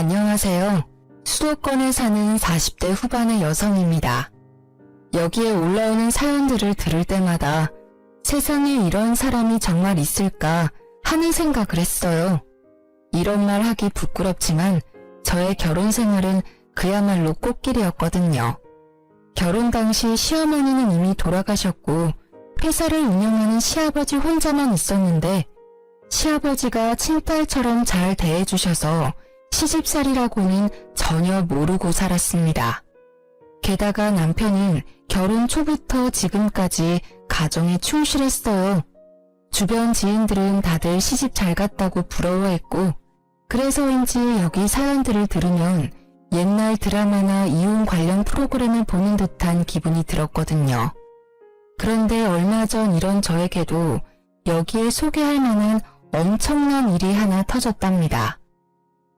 안녕하세요. 수도권에 사는 40대 후반의 여성입니다. 여기에 올라오는 사연들을 들을 때마다 세상에 이런 사람이 정말 있을까 하는 생각을 했어요. 이런 말 하기 부끄럽지만 저의 결혼 생활은 그야말로 꽃길이었거든요. 결혼 당시 시어머니는 이미 돌아가셨고 회사를 운영하는 시아버지 혼자만 있었는데 시아버지가 친딸처럼 잘 대해주셔서 시집살이라고는 전혀 모르고 살았습니다. 게다가 남편은 결혼 초부터 지금까지 가정에 충실했어요. 주변 지인들은 다들 시집 잘 갔다고 부러워했고 그래서인지 여기 사연들을 들으면 옛날 드라마나 이혼 관련 프로그램을 보는 듯한 기분이 들었거든요. 그런데 얼마 전 이런 저에게도 여기에 소개할 만한 엄청난 일이 하나 터졌답니다.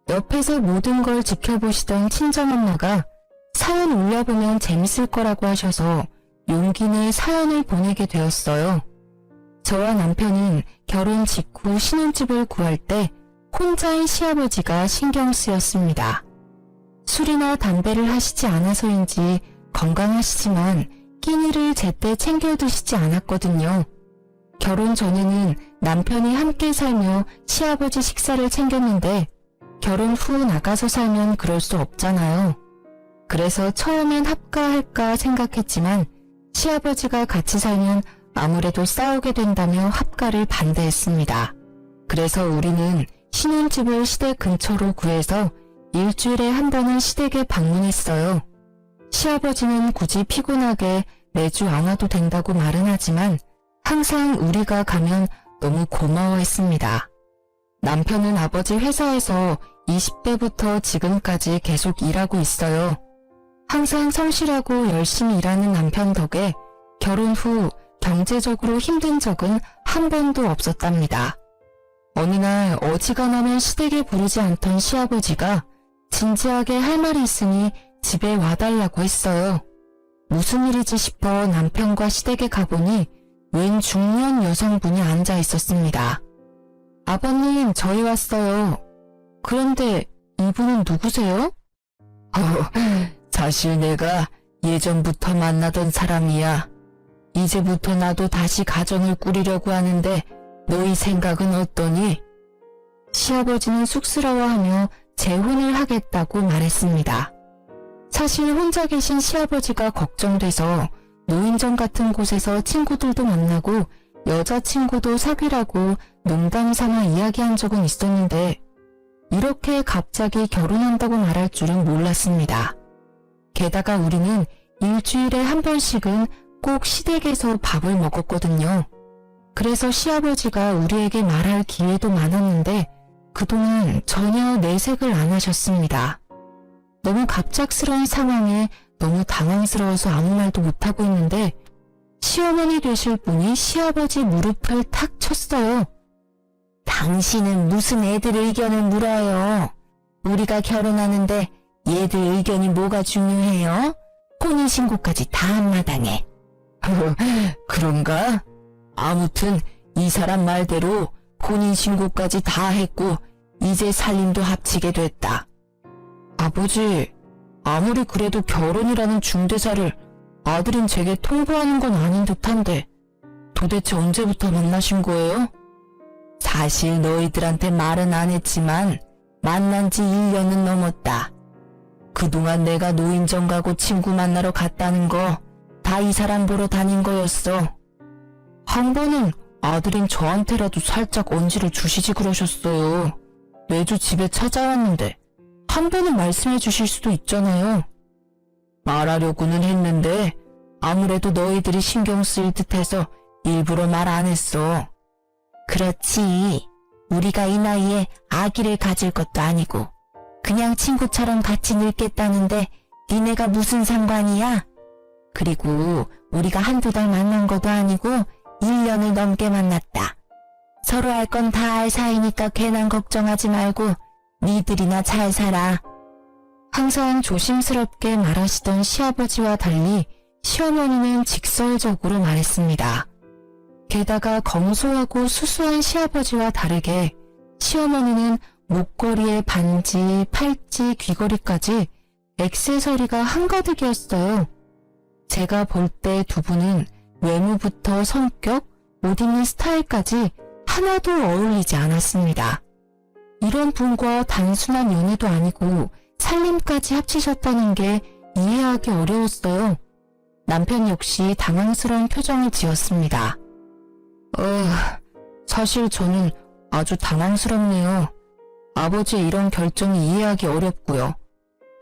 옆에서 모든 걸 지켜보시던 친정엄마가 사연 올려보면 재밌을 거라고 하셔서 용기 내 사연을 보내게 되었어요. 저와 남편은 결혼 직후 신혼집을 구할 때 혼자인 시아버지가 신경 쓰였습니다. 술이나 담배를 하시지 않아서인지 건강하시지만 끼니를 제때 챙겨 드시지 않았거든요. 결혼 전에는 남편이 함께 살며 시아버지 식사를 챙겼는데 결혼 후 나가서 살면 그럴 수 없잖아요. 그래서 처음엔 합가할까 생각했지만 시아버지가 같이 살면 아무래도 싸우게 된다며 합가를 반대했습니다. 그래서 우리는 신혼집을 시댁 근처로 구해서 일주일에 한 번은 시댁에 방문했어요. 시아버지는 굳이 피곤하게 매주 안 와도 된다고 말은 하지만 항상 우리가 가면 너무 고마워했습니다. 남편은 아버지 회사에서 20대부터 지금까지 계속 일하고 있어요. 항상 성실하고 열심히 일하는 남편 덕에 결혼 후 경제적으로 힘든 적은 한 번도 없었답니다. 어느 날 어지간하면 시댁에 부르지 않던 시아버지가 진지하게 할 말이 있으니 집에 와달라고 했어요. 무슨 일이지 싶어 남편과 시댁에 가보니 웬 중년 여성분이 앉아 있었습니다. 아버님, 저희 왔어요. 그런데 이분은 누구세요? 사실 내가 예전부터 만나던 사람이야. 이제부터 나도 다시 가정을 꾸리려고 하는데 너희 생각은 어떠니? 시아버지는 쑥스러워하며 재혼을 하겠다고 말했습니다. 사실 혼자 계신 시아버지가 걱정돼서 노인정 같은 곳에서 친구들도 만나고 여자친구도 사귀라고 농담 삼아 이야기한 적은 있었는데 이렇게 갑자기 결혼한다고 말할 줄은 몰랐습니다. 게다가 우리는 일주일에 한 번씩은 꼭 시댁에서 밥을 먹었거든요. 그래서 시아버지가 우리에게 말할 기회도 많았는데 그동안 전혀 내색을 안 하셨습니다. 너무 갑작스러운 상황에 너무 당황스러워서 아무 말도 못하고 있는데 시어머니 되실 분이 시아버지 무릎을 탁 쳤어요. 당신은 무슨 애들 의견을 물어요? 우리가 결혼하는데 얘들 의견이 뭐가 중요해요? 혼인신고까지 다 한마당에. 그런가? 아무튼 이 사람 말대로 혼인신고까지 다 했고 이제 살림도 합치게 됐다. 아버지, 아무리 그래도 결혼이라는 중대사를 아들인 제게 통보하는 건 아닌 듯한데 도대체 언제부터 만나신 거예요? 사실 너희들한테 말은 안 했지만 만난 지 1년은 넘었다. 그동안 내가 노인정 가고 친구 만나러 갔다는 거 다 이 사람 보러 다닌 거였어. 한 번은 아들인 저한테라도 살짝 언지를 주시지 그러셨어요. 매주 집에 찾아왔는데 한 번은 말씀해 주실 수도 있잖아요. 말하려고는 했는데 아무래도 너희들이 신경 쓰일 듯해서 일부러 말 안 했어. 그렇지. 우리가 이 나이에 아기를 가질 것도 아니고 그냥 친구처럼 같이 늙겠다는데 니네가 무슨 상관이야? 그리고 우리가 한두 달 만난 것도 아니고 1년을 넘게 만났다. 서로 할 건 다 알 사이니까 괜한 걱정하지 말고 니들이나 잘 살아. 항상 조심스럽게 말하시던 시아버지와 달리 시어머니는 직설적으로 말했습니다. 게다가 검소하고 수수한 시아버지와 다르게 시어머니는 목걸이에 반지, 팔찌, 귀걸이까지 액세서리가 한가득이었어요. 제가 볼 때 두 분은 외모부터 성격, 옷 입는 스타일까지 하나도 어울리지 않았습니다. 이런 분과 단순한 연애도 아니고 살림까지 합치셨다는 게 이해하기 어려웠어요. 남편 역시 당황스러운 표정을 지었습니다. 사실 저는 아주 당황스럽네요. 아버지의 이런 결정이 이해하기 어렵고요.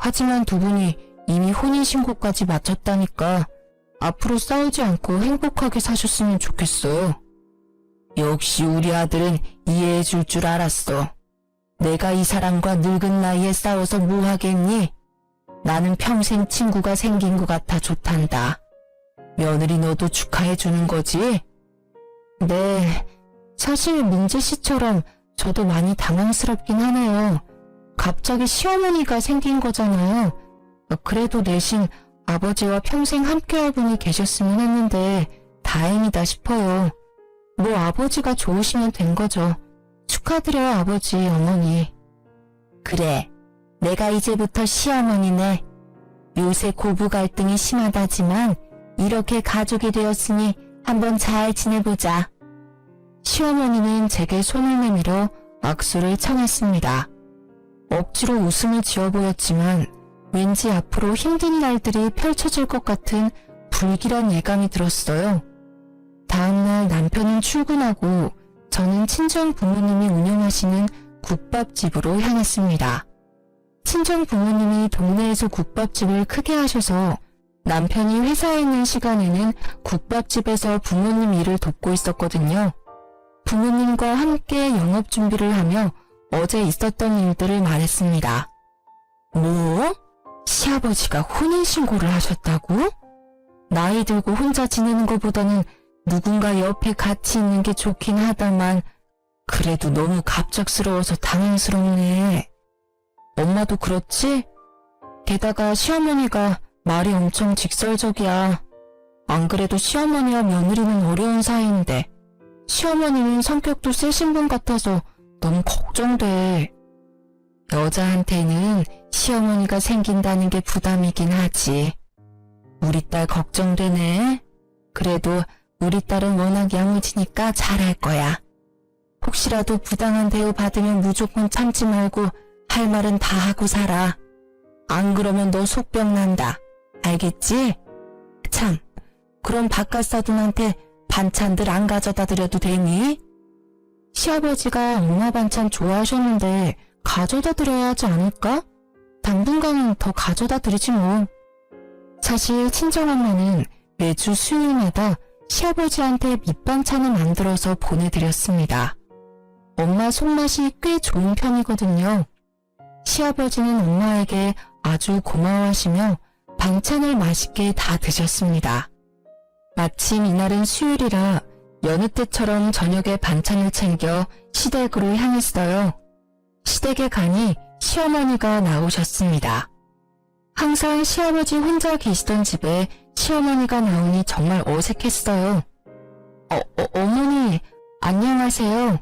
하지만 두 분이 이미 혼인신고까지 마쳤다니까 앞으로 싸우지 않고 행복하게 사셨으면 좋겠어요. 역시 우리 아들은 이해해 줄 줄 알았어. 내가 이 사람과 늙은 나이에 싸워서 뭐 하겠니? 나는 평생 친구가 생긴 것 같아 좋단다. 며느리 너도 축하해 주는 거지? 네, 사실 민지 씨처럼 저도 많이 당황스럽긴 하네요. 갑자기 시어머니가 생긴 거잖아요. 그래도 대신 아버지와 평생 함께할 분이 계셨으면 했는데 다행이다 싶어요. 뭐 아버지가 좋으시면 된 거죠. 축하드려요 아버지, 어머니. 그래, 내가 이제부터 시어머니네. 요새 고부 갈등이 심하다지만 이렇게 가족이 되었으니 한번 잘 지내보자. 시어머니는 제게 손을 내밀어 악수를 청했습니다. 억지로 웃음을 지어 보였지만 왠지 앞으로 힘든 날들이 펼쳐질 것 같은 불길한 예감이 들었어요. 다음날 남편은 출근하고 저는 친정 부모님이 운영하시는 국밥집으로 향했습니다. 친정 부모님이 동네에서 국밥집을 크게 하셔서 남편이 회사에 있는 시간에는 국밥집에서 부모님 일을 돕고 있었거든요. 부모님과 함께 영업 준비를 하며 어제 있었던 일들을 말했습니다. 뭐? 시아버지가 혼인신고를 하셨다고? 나이 들고 혼자 지내는 것보다는 누군가 옆에 같이 있는 게 좋긴 하다만 그래도 너무 갑작스러워서 당황스럽네. 엄마도 그렇지? 게다가 시어머니가 말이 엄청 직설적이야. 안 그래도 시어머니와 며느리는 어려운 사이인데 시어머니는 성격도 세신 분 같아서 너무 걱정돼. 여자한테는 시어머니가 생긴다는 게 부담이긴 하지. 우리 딸 걱정되네. 그래도 우리 딸은 워낙 야무지니까 잘할 거야. 혹시라도 부당한 대우 받으면 무조건 참지 말고 할 말은 다 하고 살아. 안 그러면 너 속병 난다. 알겠지? 참, 그럼 바깥사돈한테 반찬들 안 가져다 드려도 되니? 시아버지가 엄마 반찬 좋아하셨는데 가져다 드려야 하지 않을까? 당분간은 더 가져다 드리지 뭐. 사실 친정엄마는 매주 수요일마다 시아버지한테 밑반찬을 만들어서 보내드렸습니다. 엄마 손맛이 꽤 좋은 편이거든요. 시아버지는 엄마에게 아주 고마워하시며 반찬을 맛있게 다 드셨습니다. 마침 이날은 수요일이라 여느 때처럼 저녁에 반찬을 챙겨 시댁으로 향했어요. 시댁에 가니 시어머니가 나오셨습니다. 항상 시아버지 혼자 계시던 집에 시어머니가 나오니 정말 어색했어요. 어머니, 안녕하세요.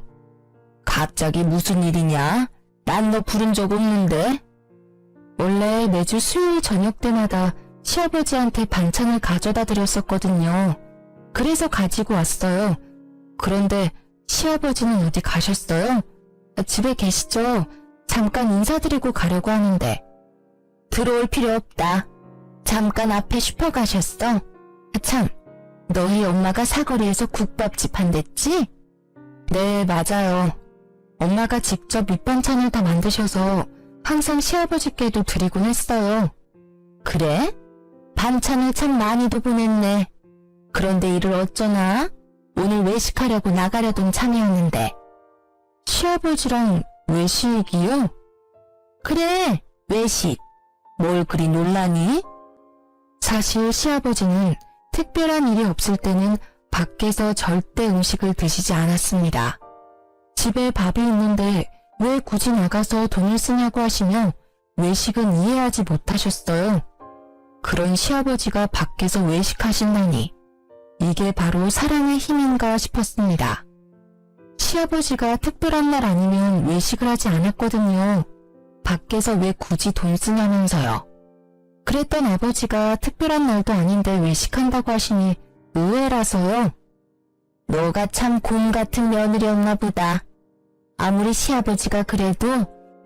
갑자기 무슨 일이냐? 난 너 부른 적 없는데? 원래 매주 수요일 저녁 때마다 시아버지한테 반찬을 가져다 드렸었거든요. 그래서 가지고 왔어요. 그런데 시아버지는 어디 가셨어요? 집에 계시죠? 잠깐 인사드리고 가려고 하는데. 들어올 필요 없다. 잠깐 앞에 슈퍼 가셨어? 참, 너희 엄마가 사거리에서 국밥집 한댔지? 네, 맞아요. 엄마가 직접 밑반찬을 다 만드셔서 항상 시아버지께도 드리곤 했어요. 그래? 반찬을 참 많이도 보냈네. 그런데 일을 어쩌나? 오늘 외식하려고 나가려던 참이었는데. 시아버지랑 외식이요? 그래, 외식. 뭘 그리 놀라니? 사실 시아버지는 특별한 일이 없을 때는 밖에서 절대 음식을 드시지 않았습니다. 집에 밥이 있는데 왜 굳이 나가서 돈을 쓰냐고 하시며 외식은 이해하지 못하셨어요. 그런 시아버지가 밖에서 외식하신다니 이게 바로 사랑의 힘인가 싶었습니다. 시아버지가 특별한 날 아니면 외식을 하지 않았거든요. 밖에서 왜 굳이 돈 쓰냐면서요. 그랬던 아버지가 특별한 날도 아닌데 외식한다고 하시니 의외라서요. 너가 참 곰 같은 며느리였나 보다. 아무리 시아버지가 그래도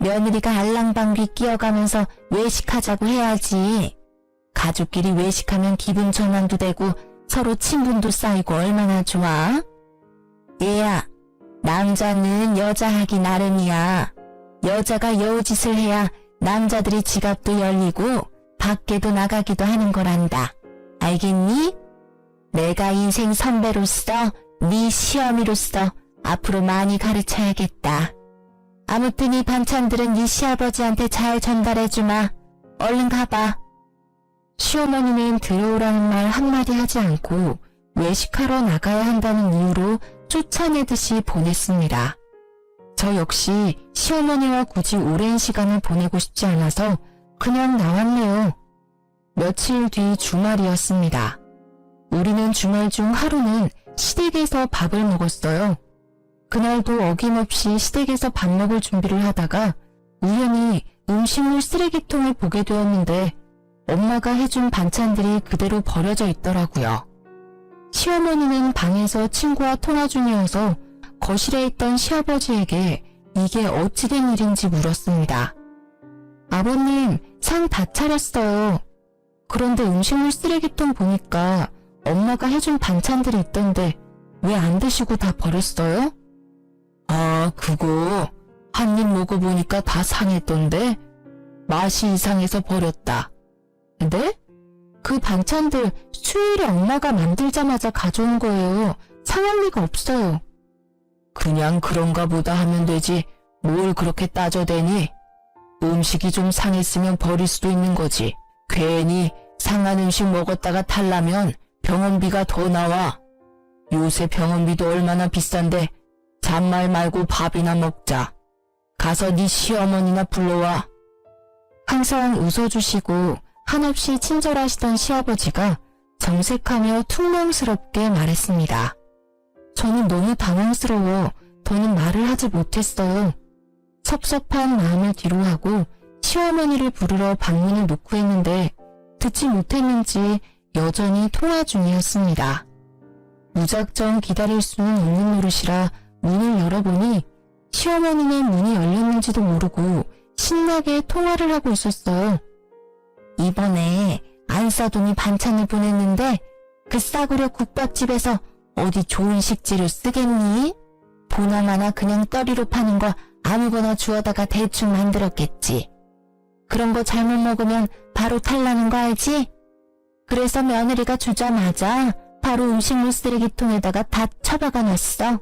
며느리가 알랑방귀 끼어가면서 외식하자고 해야지. 가족끼리 외식하면 기분 전환도 되고 서로 친분도 쌓이고 얼마나 좋아? 얘야, 남자는 여자 하기 나름이야. 여자가 여우짓을 해야 남자들이 지갑도 열리고 밖에도 나가기도 하는 거란다. 알겠니? 내가 인생 선배로서 네 시어미로서 앞으로 많이 가르쳐야겠다. 아무튼 이 반찬들은 네 시아버지한테 잘 전달해주마. 얼른 가봐. 시어머니는 들어오라는 말 한마디 하지 않고 외식하러 나가야 한다는 이유로 쫓아내듯이 보냈습니다. 저 역시 시어머니와 굳이 오랜 시간을 보내고 싶지 않아서 그냥 나왔네요. 며칠 뒤 주말이었습니다. 우리는 주말 중 하루는 시댁에서 밥을 먹었어요. 그날도 어김없이 시댁에서 밥 먹을 준비를 하다가 우연히 음식물 쓰레기통을 보게 되었는데 엄마가 해준 반찬들이 그대로 버려져 있더라고요. 시어머니는 방에서 친구와 통화 중이어서 거실에 있던 시아버지에게 이게 어찌된 일인지 물었습니다. 아버님, 상 다 차렸어요. 그런데 음식물 쓰레기통 보니까 엄마가 해준 반찬들이 있던데 왜 안 드시고 다 버렸어요? 아, 그거 한 입 먹어보니까 다 상했던데 맛이 이상해서 버렸다. 네? 그 반찬들 수요일에 엄마가 만들자마자 가져온 거예요. 상할 리가 없어요. 그냥 그런가 보다 하면 되지 뭘 그렇게 따져대니? 음식이 좀 상했으면 버릴 수도 있는 거지. 괜히 상한 음식 먹었다가 탈라면 병원비가 더 나와. 요새 병원비도 얼마나 비싼데 잔말 말고 밥이나 먹자. 가서 네 시어머니나 불러와. 항상 웃어주시고 한없이 친절하시던 시아버지가 정색하며 퉁명스럽게 말했습니다. 저는 너무 당황스러워 더는 말을 하지 못했어요. 섭섭한 마음을 뒤로하고 시어머니를 부르러 방문을 놓고 했는데 듣지 못했는지 여전히 통화 중이었습니다. 무작정 기다릴 수는 없는 노릇이라 문을 열어보니 시어머니는 문이 열렸는지도 모르고 신나게 통화를 하고 있었어요. 이번에 안사돈이 반찬을 보냈는데 그 싸구려 국밥집에서 어디 좋은 식재료 쓰겠니? 보나마나 그냥 떠리로 파는 거 아무거나 주워다가 대충 만들었겠지. 그런 거 잘못 먹으면 바로 탈나는 거 알지? 그래서 며느리가 주자마자 바로 음식물 쓰레기통에다가 다 처박아 놨어.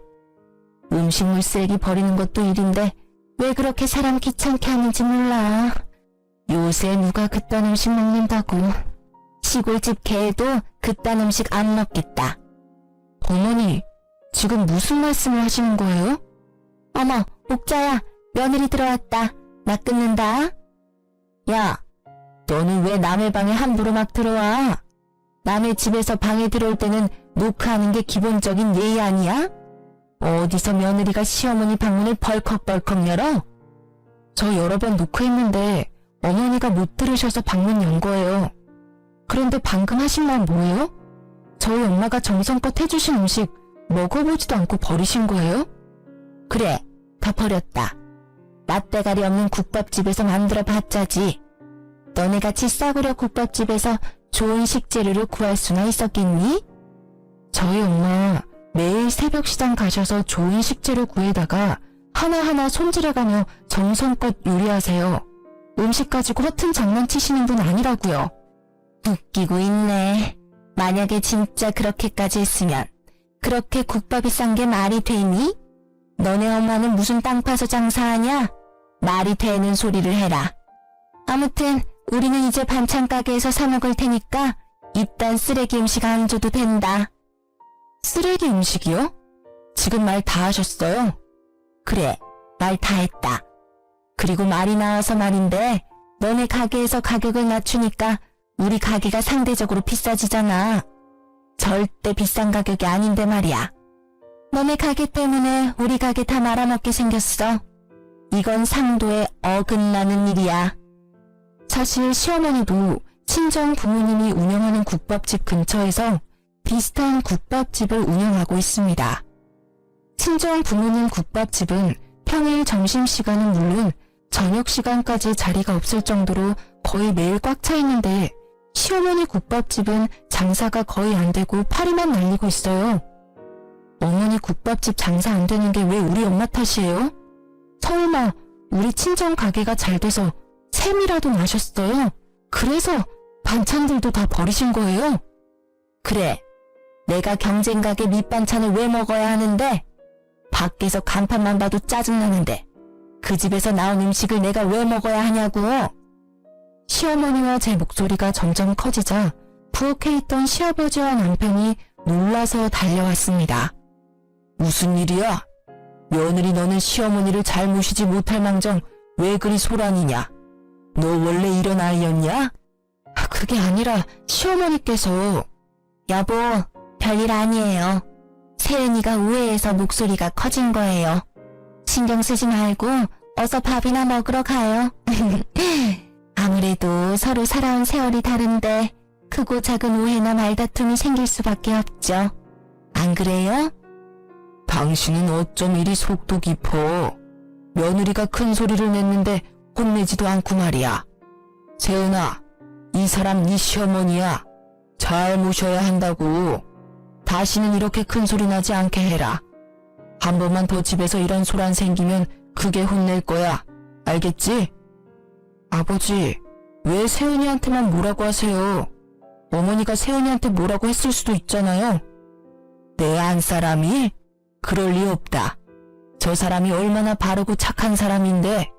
음식물 쓰레기 버리는 것도 일인데 왜 그렇게 사람 귀찮게 하는지 몰라. 요새 누가 그딴 음식 먹는다고. 시골집 개도 그딴 음식 안 먹겠다. 어머니, 지금 무슨 말씀을 하시는 거예요? 어머, 옥자야, 며느리 들어왔다. 나 끊는다. 야, 너는 왜 남의 방에 함부로 막 들어와? 남의 집에서 방에 들어올 때는 노크하는 게 기본적인 예의 아니야? 어디서 며느리가 시어머니 방문을 벌컥벌컥 열어? 저 여러 번 노크했는데 어머니가 못 들으셔서 방문 연 거예요. 그런데 방금 하신 말 뭐예요? 저희 엄마가 정성껏 해주신 음식 먹어보지도 않고 버리신 거예요? 그래, 다 버렸다. 맛대가리 없는 국밥집에서 만들어 봤자지. 너네같이 싸구려 국밥집에서 좋은 식재료를 구할 수나 있었겠니? 저희 엄마 매일 새벽 시장 가셔서 좋은 식재료 구해다가 하나하나 손질해가며 정성껏 요리하세요. 음식 가지고 허튼 장난치시는 분 아니라고요. 웃기고 있네. 만약에 진짜 그렇게까지 했으면 그렇게 국밥이 싼 게 말이 되니? 너네 엄마는 무슨 땅 파서 장사하냐? 말이 되는 소리를 해라. 아무튼 우리는 이제 반찬 가게에서 사 먹을 테니까 이딴 쓰레기 음식 안 줘도 된다. 쓰레기 음식이요? 지금 말 다 하셨어요? 그래, 말 다 했다. 그리고 말이 나와서 말인데 너네 가게에서 가격을 낮추니까 우리 가게가 상대적으로 비싸지잖아. 절대 비싼 가격이 아닌데 말이야. 너네 가게 때문에 우리 가게 다 말아먹게 생겼어. 이건 상도에 어긋나는 일이야. 사실 시어머니도 친정 부모님이 운영하는 국밥집 근처에서 비슷한 국밥집을 운영하고 있습니다. 친정 부모님 국밥집은 평일 점심시간은 물론 저녁 시간까지 자리가 없을 정도로 거의 매일 꽉 차 있는데 시어머니 국밥집은 장사가 거의 안 되고 파리만 날리고 있어요. 어머니 국밥집 장사 안 되는 게 왜 우리 엄마 탓이에요? 설마 우리 친정 가게가 잘 돼서 샘이라도 나셨어요? 그래서 반찬들도 다 버리신 거예요? 그래, 내가 경쟁 가게 밑반찬을 왜 먹어야 하는데? 밖에서 간판만 봐도 짜증나는데 그 집에서 나온 음식을 내가 왜 먹어야 하냐고. 시어머니와 제 목소리가 점점 커지자 부엌에 있던 시아버지와 남편이 놀라서 달려왔습니다. 무슨 일이야? 며느리 너는 시어머니를 잘 모시지 못할 망정 왜 그리 소란이냐? 너 원래 이런 아이였냐? 그게 아니라 시어머니께서. 여보, 별일 아니에요. 세은이가 우회해서 목소리가 커진 거예요. 신경 쓰지 말고 어서 밥이나 먹으러 가요. 아무래도 서로 살아온 세월이 다른데 크고 작은 오해나 말다툼이 생길 수밖에 없죠. 안 그래요? 당신은 어쩜 이리 속도 깊어. 며느리가 큰 소리를 냈는데 혼내지도 않고 말이야. 세은아, 이 사람 네 시어머니야. 잘 모셔야 한다고. 다시는 이렇게 큰 소리 나지 않게 해라. 한 번만 더 집에서 이런 소란 생기면 크게 혼낼 거야. 알겠지? 아버지, 왜 세은이한테만 뭐라고 하세요? 어머니가 세은이한테 뭐라고 했을 수도 있잖아요. 내 안 사람이? 그럴 리 없다. 저 사람이 얼마나 바르고 착한 사람인데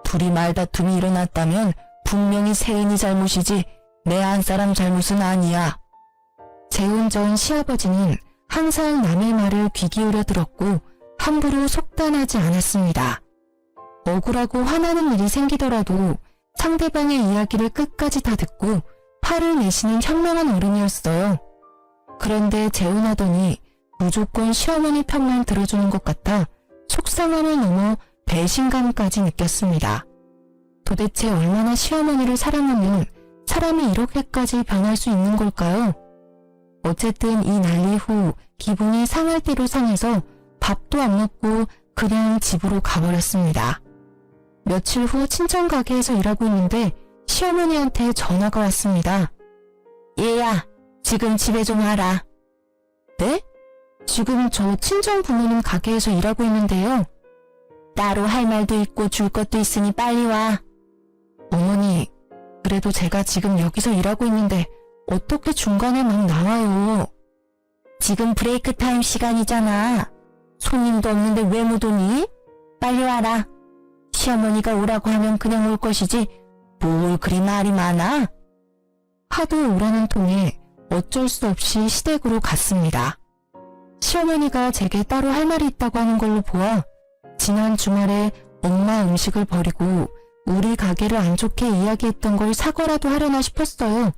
둘이 말다툼이 일어났다면 분명히 세은이 잘못이지 내 안 사람 잘못은 아니야. 재혼 전 시아버지는 항상 남의 말을 귀 기울여 들었고 함부로 속단하지 않았습니다. 억울하고 화나는 일이 생기더라도 상대방의 이야기를 끝까지 다 듣고 화를 내시는 현명한 어른이었어요. 그런데 재혼하더니 무조건 시어머니 편만 들어주는 것 같아 속상함을 넘어 배신감까지 느꼈습니다. 도대체 얼마나 시어머니를 사랑하면 사람이 이렇게까지 변할 수 있는 걸까요? 어쨌든 이 난리 후 기분이 상할 대로 상해서 밥도 안 먹고 그냥 집으로 가버렸습니다. 며칠 후 친정 가게에서 일하고 있는데 시어머니한테 전화가 왔습니다. 얘야, 지금 집에 좀 와라. 네? 지금 저 친정 부모님 가게에서 일하고 있는데요. 따로 할 말도 있고 줄 것도 있으니 빨리 와. 어머니, 그래도 제가 지금 여기서 일하고 있는데 어떻게 중간에 막 나와요. 지금 브레이크 타임 시간이잖아. 손님도 없는데 왜 못 오니? 빨리 와라. 시어머니가 오라고 하면 그냥 올 것이지 뭘 그리 말이 많아? 하도 오라는 통에 어쩔 수 없이 시댁으로 갔습니다. 시어머니가 제게 따로 할 말이 있다고 하는 걸로 보아 지난 주말에 엄마 음식을 버리고 우리 가게를 안 좋게 이야기했던 걸 사과라도 하려나 싶었어요.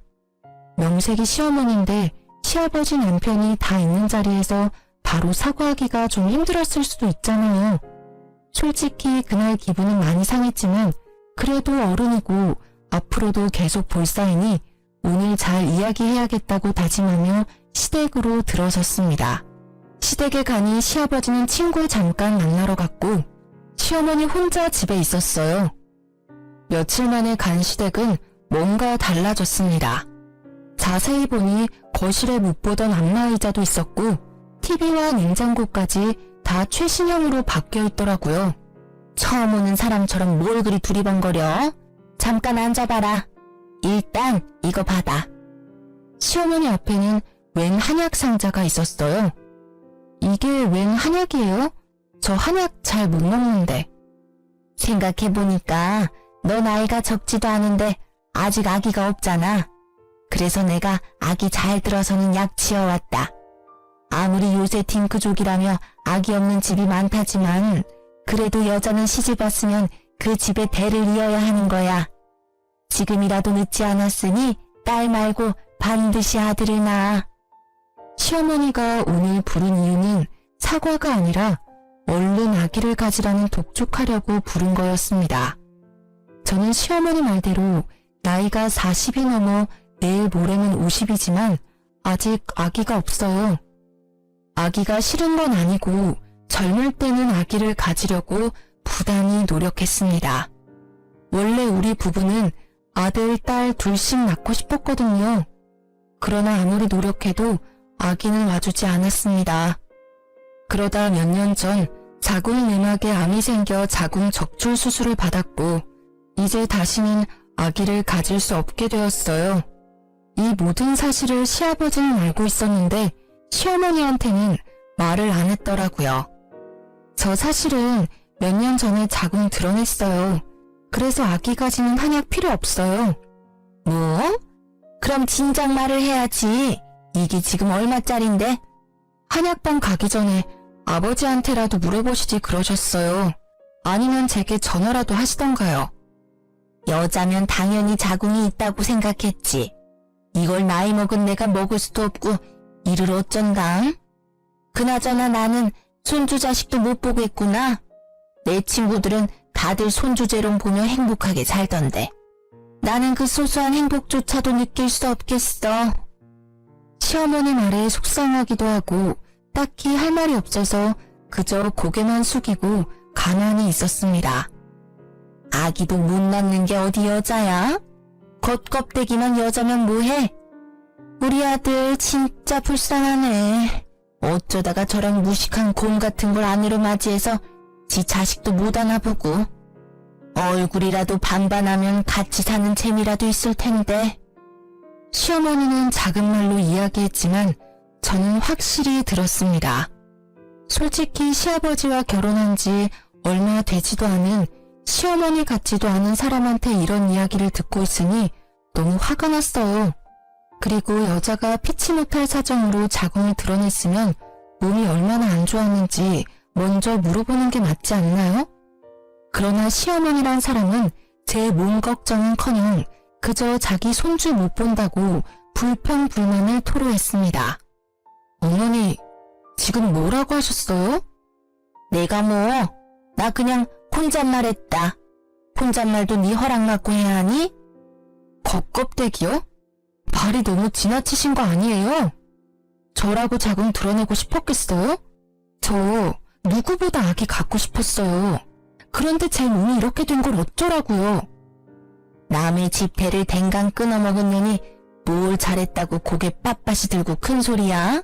명색이 시어머니인데 시아버지 남편이 다 있는 자리에서 바로 사과하기가 좀 힘들었을 수도 있잖아요. 솔직히 그날 기분은 많이 상했지만 그래도 어른이고 앞으로도 계속 볼 사이니 오늘 잘 이야기해야겠다고 다짐하며 시댁으로 들어섰습니다. 시댁에 가니 시아버지는 친구 잠깐 만나러 갔고 시어머니 혼자 집에 있었어요. 며칠 만에 간 시댁은 뭔가 달라졌습니다. 자세히 보니 거실에 못 보던 안마의자도 있었고 TV와 냉장고까지 다 최신형으로 바뀌어 있더라고요. 처음 오는 사람처럼 뭘 그리 두리번거려? 잠깐 앉아봐라. 일단 이거 받아. 시어머니 앞에는 웬 한약 상자가 있었어요. 이게 웬 한약이에요? 저 한약 잘 못 먹는데. 생각해보니까 너 나이가 적지도 않은데 아직 아기가 없잖아. 그래서 내가 아기 잘 들어서는 약 지어왔다. 아무리 요새 딩크족이라며 아기 없는 집이 많다지만 그래도 여자는 시집 왔으면 그 집의 대를 이어야 하는 거야. 지금이라도 늦지 않았으니 딸 말고 반드시 아들을 낳아. 시어머니가 오늘 부른 이유는 사과가 아니라 얼른 아기를 가지라는 독촉하려고 부른 거였습니다. 저는 시어머니 말대로 나이가 40이 넘어 내일 모레면 50이지만 아직 아기가 없어요. 아기가 싫은 건 아니고 젊을 때는 아기를 가지려고 부단히 노력했습니다. 원래 우리 부부는 아들, 딸 둘씩 낳고 싶었거든요. 그러나 아무리 노력해도 아기는 와주지 않았습니다. 그러다 몇 년 전 자궁 내막에 암이 생겨 자궁 적출 수술을 받았고 이제 다시는 아기를 가질 수 없게 되었어요. 이 모든 사실을 시아버지는 알고 있었는데 시어머니한테는 말을 안 했더라고요. 저 사실은 몇 년 전에 자궁 드러냈어요. 그래서 아기 가지는 한약 필요 없어요. 뭐? 그럼 진작 말을 해야지. 이게 지금 얼마짜린데? 한약방 가기 전에 아버지한테라도 물어보시지 그러셨어요. 아니면 제게 전화라도 하시던가요. 여자면 당연히 자궁이 있다고 생각했지. 이걸 나이 먹은 내가 먹을 수도 없고 이를 어쩐담? 그나저나 나는 손주 자식도 못 보겠구나. 내 친구들은 다들 손주재롱 보며 행복하게 살던데. 나는 그 소소한 행복조차도 느낄 수 없겠어. 시어머니 말에 속상하기도 하고 딱히 할 말이 없어서 그저 고개만 숙이고 가만히 있었습니다. 아기도 못 낳는 게 어디 여자야? 겉껍데기만 여자면 뭐해? 우리 아들 진짜 불쌍하네. 어쩌다가 저런 무식한 곰 같은 걸 아내로 맞이해서 지 자식도 못 안아보고. 얼굴이라도 반반하면 같이 사는 재미라도 있을 텐데. 시어머니는 작은 말로 이야기했지만 저는 확실히 들었습니다. 솔직히 시아버지와 결혼한 지 얼마 되지도 않은 시어머니 같지도 않은 사람한테 이런 이야기를 듣고 있으니 너무 화가 났어요. 그리고 여자가 피치 못할 사정으로 자궁을 드러냈으면 몸이 얼마나 안 좋았는지 먼저 물어보는 게 맞지 않나요? 그러나 시어머니란 사람은 제 몸 걱정은커녕 그저 자기 손주 못 본다고 불평불만을 토로했습니다. 어머니, 지금 뭐라고 하셨어요? 내가 뭐, 나 그냥 혼잣말했다. 혼잣말도 네 허락 받고 해야 하니? 겉껍데기요? 말이 너무 지나치신 거 아니에요? 저라고 자궁 드러내고 싶었겠어요? 저 누구보다 아기 갖고 싶었어요. 그런데 제 몸이 이렇게 된 걸 어쩌라고요? 남의 지폐를 댕강 끊어먹은 년이 뭘 잘했다고 고개 빳빳이 들고 큰 소리야?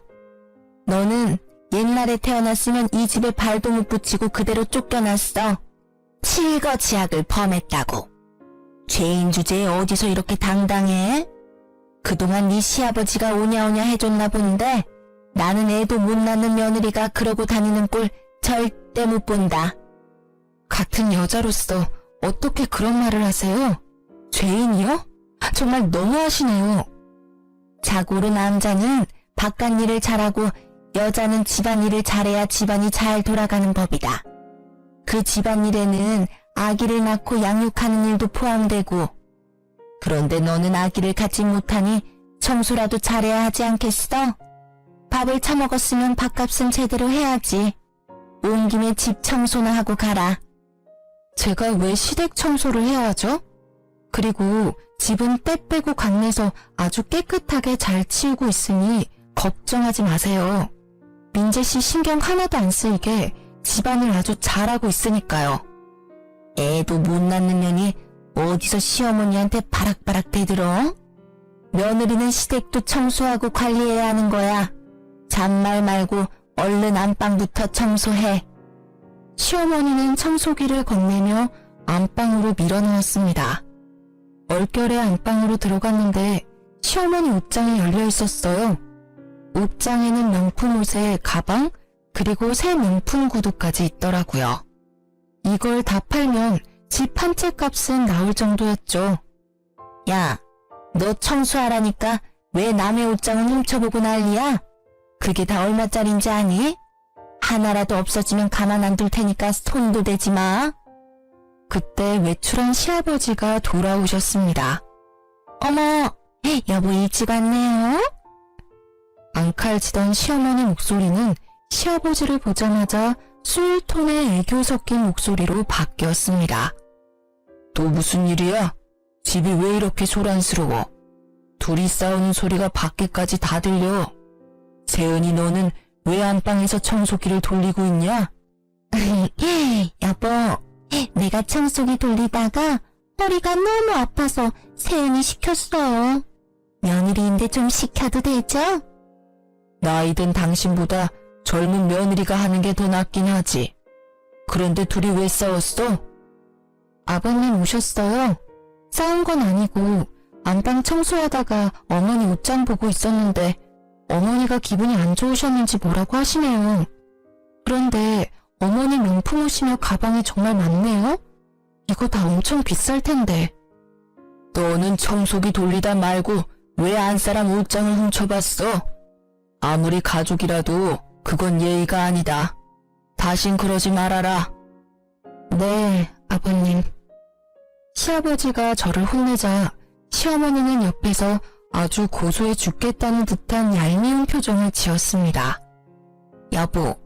너는 옛날에 태어났으면 이 집에 발도 못 붙이고 그대로 쫓겨났어. 칠거지약을 범했다고. 죄인 주제에 어디서 이렇게 당당해? 그동안 네 시아버지가 오냐오냐 해줬나 본데 나는 애도 못 낳는 며느리가 그러고 다니는 꼴 절대 못 본다. 같은 여자로서 어떻게 그런 말을 하세요? 죄인이요? 정말 너무하시네요. 자고로 남자는 바깥 일을 잘하고 여자는 집안일을 잘해야 집안이 잘 돌아가는 법이다. 그 집안일에는 아기를 낳고 양육하는 일도 포함되고. 그런데 너는 아기를 갖지 못하니 청소라도 잘해야 하지 않겠어? 밥을 처먹었으면 밥값은 제대로 해야지. 온 김에 집 청소나 하고 가라. 제가 왜 시댁 청소를 해야 하죠? 그리고 집은 때 빼고 강내서 아주 깨끗하게 잘 치우고 있으니 걱정하지 마세요. 민재씨 신경 하나도 안 쓰이게 집안을 아주 잘하고 있으니까요. 애도 못 낳는 년이 어디서 시어머니한테 바락바락 대들어? 며느리는 시댁도 청소하고 관리해야 하는 거야. 잔말 말고 얼른 안방부터 청소해. 시어머니는 청소기를 건네며 안방으로 밀어넣었습니다. 얼결에 안방으로 들어갔는데 시어머니 옷장이 열려 있었어요. 옷장에는 명품 옷에 가방 그리고 새 명품 구두까지 있더라고요. 이걸 다 팔면 집 한 채 값은 나올 정도였죠. 야, 너 청소하라니까 왜 남의 옷장을 훔쳐보고 난리야? 그게 다 얼마짜린지 아니? 하나라도 없어지면 가만 안 둘 테니까 손도 대지 마. 그때 외출한 시아버지가 돌아오셨습니다. 어머, 여보 일찍 왔네요. 앙칼지던 시어머니 목소리는 시아버지를 보자마자 수일톤의 애교 섞인 목소리로 바뀌었습니다. 또 무슨 일이야? 집이 왜 이렇게 소란스러워? 둘이 싸우는 소리가 밖에까지 다 들려. 세은이 너는 왜 안방에서 청소기를 돌리고 있냐? 여보, 내가 청소기 돌리다가 허리가 너무 아파서 세은이 시켰어요. 며느리인데 좀 시켜도 되죠? 나이든 당신보다 젊은 며느리가 하는 게 더 낫긴 하지. 그런데 둘이 왜 싸웠어? 아버님 오셨어요. 싸운 건 아니고 안방 청소하다가 어머니 옷장 보고 있었는데 어머니가 기분이 안 좋으셨는지 뭐라고 하시네요. 그런데 어머니 명품 옷이며 가방이 정말 많네요. 이거 다 엄청 비쌀 텐데. 너는 청소기 돌리다 말고 왜 안사람 옷장을 훔쳐봤어? 아무리 가족이라도 그건 예의가 아니다. 다신 그러지 말아라. 네, 아버님. 시아버지가 저를 혼내자 시어머니는 옆에서 아주 고소해 죽겠다는 듯한 얄미운 표정을 지었습니다. 여보,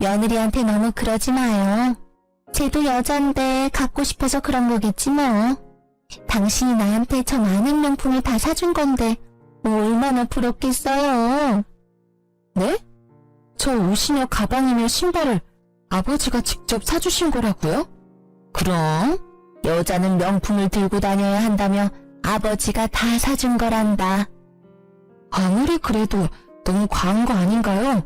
며느리한테 너무 그러지 마요. 쟤도 여잔데 갖고 싶어서 그런 거겠지 뭐. 당신이 나한테 저 많은 명품을 다 사준 건데 얼마나 부럽겠어요. 네? 저 옷이며 가방이며 신발을 아버지가 직접 사주신 거라고요? 그럼 여자는 명품을 들고 다녀야 한다며 아버지가 다 사준 거란다. 아무리 그래도 너무 과한 거 아닌가요?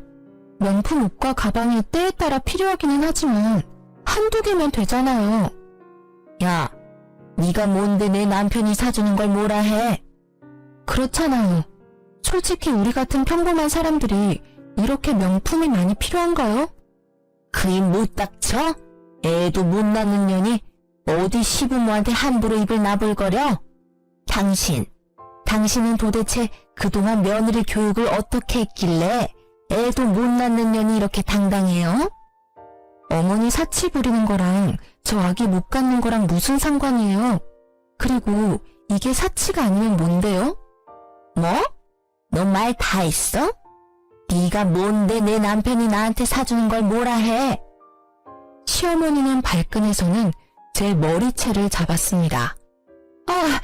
명품 옷과 가방이 때에 따라 필요하기는 하지만 한두 개면 되잖아요. 야, 네가 뭔데 내 남편이 사주는 걸 뭐라 해? 그렇잖아요. 솔직히 우리 같은 평범한 사람들이 이렇게 명품이 많이 필요한가요? 그 입 못 닥쳐? 애도 못 낳는 년이 어디 시부모한테 함부로 입을 나불거려? 당신은 도대체 그동안 며느리 교육을 어떻게 했길래 애도 못 낳는 년이 이렇게 당당해요? 어머니 사치 부리는 거랑 저 아기 못 갖는 거랑 무슨 상관이에요? 그리고 이게 사치가 아니면 뭔데요? 뭐? 너 말 다 했어? 네가 뭔데 내 남편이 나한테 사주는 걸 뭐라 해? 시어머니는 발끈해서는 제 머리채를 잡았습니다. 아,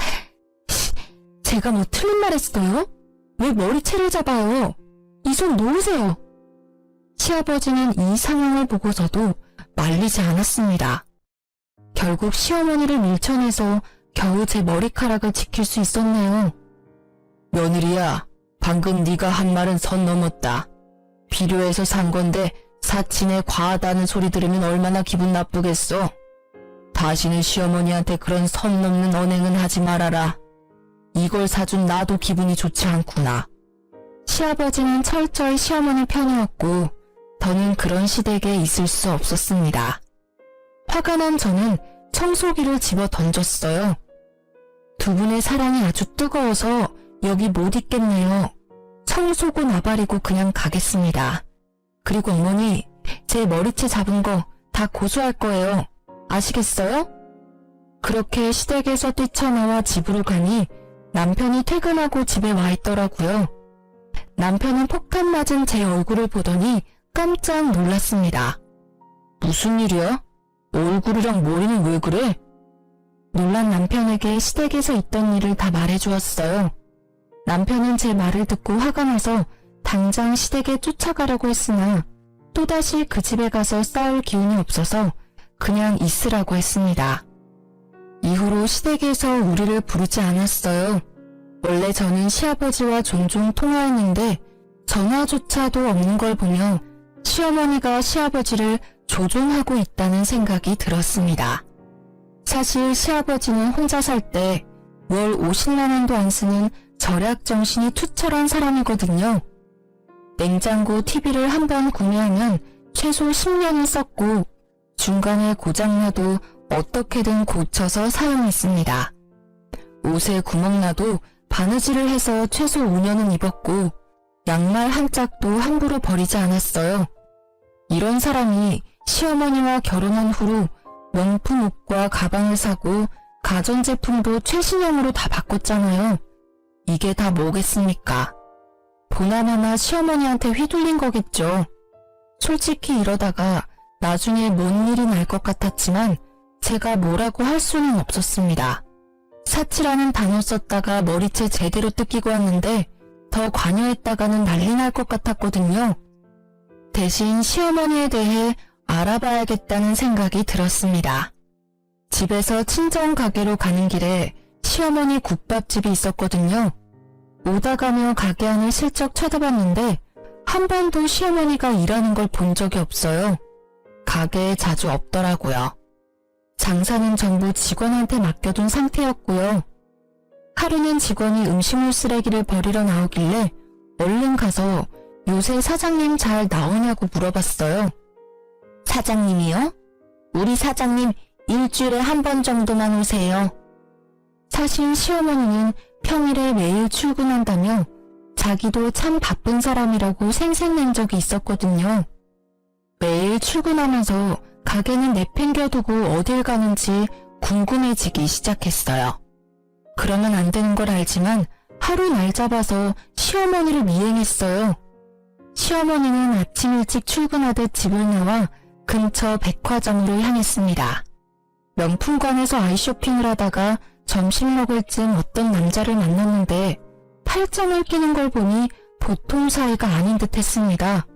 제가 뭐 틀린 말 했어요? 왜 머리채를 잡아요? 이 손 놓으세요. 시아버지는 이 상황을 보고서도 말리지 않았습니다. 결국 시어머니를 밀쳐내서 겨우 제 머리카락을 지킬 수 있었네요. 며느리야, 방금 네가 한 말은 선 넘었다. 필요해서 산 건데 사치네 과하다는 소리 들으면 얼마나 기분 나쁘겠어. 다시는 시어머니한테 그런 선 넘는 언행은 하지 말아라. 이걸 사준 나도 기분이 좋지 않구나. 시아버지는 철저히 시어머니 편이었고 더는 그런 시댁에 있을 수 없었습니다. 화가 난 저는 청소기를 집어 던졌어요. 두 분의 사랑이 아주 뜨거워서 여기 못 있겠네요. 청소고 나발이고 그냥 가겠습니다. 그리고 어머니, 제 머리채 잡은 거 다 고소할 거예요. 아시겠어요? 그렇게 시댁에서 뛰쳐나와 집으로 가니 남편이 퇴근하고 집에 와 있더라고요. 남편은 폭탄 맞은 제 얼굴을 보더니 깜짝 놀랐습니다. 무슨 일이야? 얼굴이랑 머리는 왜 그래? 놀란 남편에게 시댁에서 있던 일을 다 말해주었어요. 남편은 제 말을 듣고 화가 나서 당장 시댁에 쫓아가려고 했으나 또다시 그 집에 가서 싸울 기운이 없어서 그냥 있으라고 했습니다. 이후로 시댁에서 우리를 부르지 않았어요. 원래 저는 시아버지와 종종 통화했는데 전화조차도 없는 걸 보며 시어머니가 시아버지를 조종하고 있다는 생각이 들었습니다. 사실 시아버지는 혼자 살 때 월 50만 원도 안 쓰는 절약 정신이 투철한 사람이거든요. 냉장고 TV를 한 번 구매하면 최소 10년을 썼고 중간에 고장나도 어떻게든 고쳐서 사용했습니다. 옷에 구멍나도 바느질을 해서 최소 5년은 입었고 양말 한 짝도 함부로 버리지 않았어요. 이런 사람이 시어머니와 결혼한 후로 명품 옷과 가방을 사고 가전제품도 최신형으로 다 바꿨잖아요. 이게 다 뭐겠습니까? 보나마나 시어머니한테 휘둘린 거겠죠. 솔직히 이러다가 나중에 뭔 일이 날 것 같았지만 제가 뭐라고 할 수는 없었습니다. 사치라는 단어 썼다가 머리채 제대로 뜯기고 왔는데 더 관여했다가는 난리 날 것 같았거든요. 대신 시어머니에 대해 알아봐야겠다는 생각이 들었습니다. 집에서 친정 가게로 가는 길에 시어머니 국밥집이 있었거든요. 오다 가며 가게 안을 슬쩍 쳐다봤는데 한 번도 시어머니가 일하는 걸 본 적이 없어요. 가게에 자주 없더라고요. 장사는 전부 직원한테 맡겨둔 상태였고요. 하루는 직원이 음식물 쓰레기를 버리러 나오길래 얼른 가서 요새 사장님 잘 나오냐고 물어봤어요. 사장님이요? 우리 사장님 일주일에 한 번 정도만 오세요. 사실 시어머니는 평일에 매일 출근한다며 자기도 참 바쁜 사람이라고 생색낸 적이 있었거든요. 매일 출근하면서 가게는 내팽겨두고 어딜 가는지 궁금해지기 시작했어요. 그러면 안 되는 걸 알지만 하루 날 잡아서 시어머니를 미행했어요. 시어머니는 아침 일찍 출근하듯 집을 나와 근처 백화점으로 향했습니다. 명품관에서 아이쇼핑을 하다가 점심 먹을 쯤 어떤 남자를 만났는데 팔짱을 끼는 걸 보니 보통 사이가 아닌 듯 했습니다.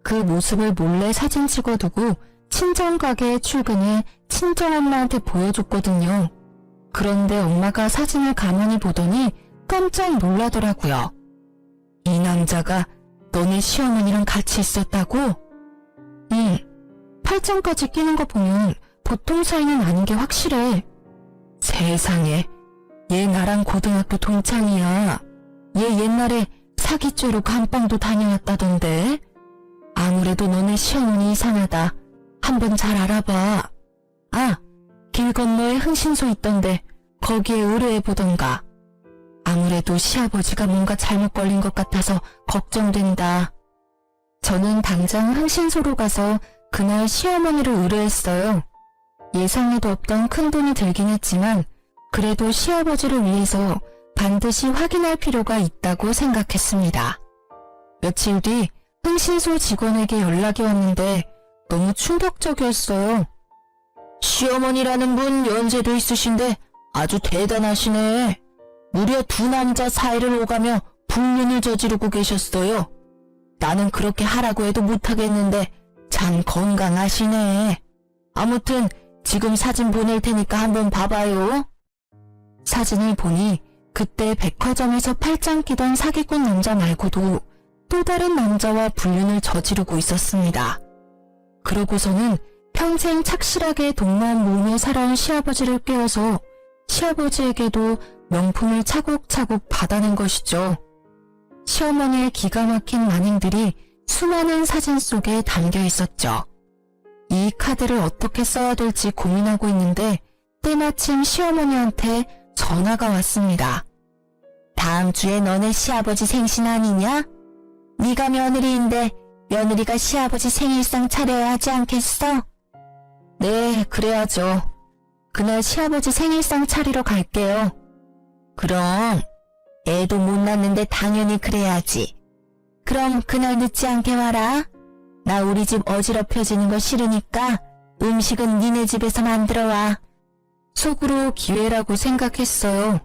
그 모습을 몰래 사진 찍어두고 친정가게에 출근해 친정엄마한테 보여줬거든요. 그런데 엄마가 사진을 가만히 보더니 깜짝 놀라더라고요. 이 남자가 너네 시어머니랑 같이 있었다고? 응. 팔짱까지 끼는 거 보면 보통 사이는 아닌 게 확실해. 세상에, 얘 나랑 고등학교 동창이야. 얘 옛날에 사기죄로 감방도 다녀왔다던데. 아무래도 너네 시어머니 이상하다. 한번 잘 알아봐. 아, 길 건너에 흥신소 있던데 거기에 의뢰해보던가. 아무래도 시아버지가 뭔가 잘못 걸린 것 같아서 걱정된다. 저는 당장 흥신소로 가서 그날 시어머니를 의뢰했어요. 예상에도 없던 큰돈이 들긴 했지만 그래도 시아버지를 위해서 반드시 확인할 필요가 있다고 생각했습니다. 며칠 뒤 흥신소 직원에게 연락이 왔는데 너무 충격적이었어요. 시어머니라는 분 연세도 있으신데 아주 대단하시네. 무려 두 남자 사이를 오가며 불륜을 저지르고 계셨어요. 나는 그렇게 하라고 해도 못하겠는데 참 건강하시네. 아무튼 지금 사진 보낼 테니까 한번 봐봐요. 사진을 보니 그때 백화점에서 팔짱 끼던 사기꾼 남자 말고도 또 다른 남자와 불륜을 저지르고 있었습니다. 그러고서는 평생 착실하게 돈만 모으며 살아온 시아버지를 꿰어서 시아버지에게도 명품을 차곡차곡 받아낸 것이죠. 시어머니의 기가 막힌 만행들이 수많은 사진 속에 담겨 있었죠. 이 카드를 어떻게 써야 될지 고민하고 있는데 때마침 시어머니한테 전화가 왔습니다. 다음 주에 너네 시아버지 생신 아니냐? 네가 며느리인데 며느리가 시아버지 생일상 차려야 하지 않겠어? 네, 그래야죠. 그날 시아버지 생일상 차리러 갈게요. 그럼 애도 못 낳는데 당연히 그래야지. 그럼 그날 늦지 않게 와라. 나 우리 집 어지럽혀지는 거 싫으니까 음식은 니네 집에서 만들어와. 속으로 기회라고 생각했어요.